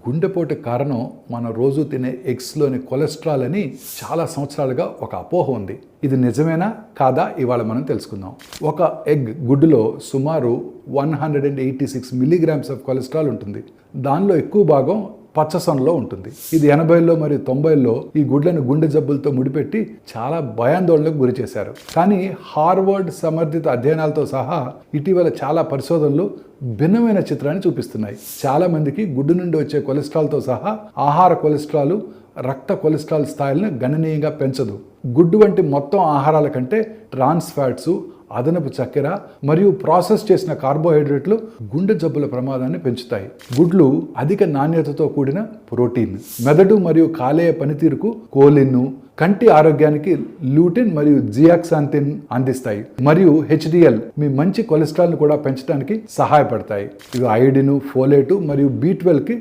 గుండెపోటు కారణం మన రోజు తినే ఎగ్స్లోని కొలెస్ట్రాల్ అని చాలా సంవత్సరాలుగా ఒక అపోహ ఉంది. ఇది నిజమేనా కాదా ఇవాళ మనం తెలుసుకుందాం. ఒక ఎగ్ గుడ్డులో సుమారు 186 మిల్లీగ్రామ్స్ ఆఫ్ కొలెస్ట్రాల్ ఉంటుంది. దానిలో ఎక్కువ భాగం పచ్చసొనలో ఉంటుంది. ఇది 80ల్లో మరియు 90ల్లో ఈ గుడ్లను గుండె జబ్బులతో ముడిపెట్టి చాలా భయాందోళనకు గురి చేశారు. కానీ హార్వర్డ్ సమర్థిత అధ్యయనాలతో సహా ఇటీవల చాలా పరిశోధనలు భిన్నమైన చిత్రాన్ని చూపిస్తున్నాయి. చాలా మందికి గుడ్డు నుండి వచ్చే కొలెస్ట్రాల్తో సహా ఆహార కొలెస్ట్రాల్ రక్త కొలెస్ట్రాల్ స్థాయిలను గణనీయంగా పెంచదు. గుడ్డు వంటి మొత్తం ఆహారాల కంటే ట్రాన్స్ ఫ్యాట్స్, అదనపు చక్కెర మరియు ప్రాసెస్ చేసిన కార్బోహైడ్రేట్లు గుండె జబ్బుల ప్రమాదాన్ని పెంచుతాయి. గుడ్లు అధిక నాణ్యతతో కూడిన ప్రోటీన్, మెదడు మరియు కాలేయ పనితీరుకు కోలిన్, కంటి ఆరోగ్యానికి లూటిన్ మరియు జియాక్సాంతిన్ అందిస్తాయి. మరియు హెచ్డిఎల్ మీ మంచి కొలెస్ట్రాల్ను కూడా పెంచడానికి సహాయపడతాయి. ఇవి ఐడిన్, ఫోలేటు మరియు B12కి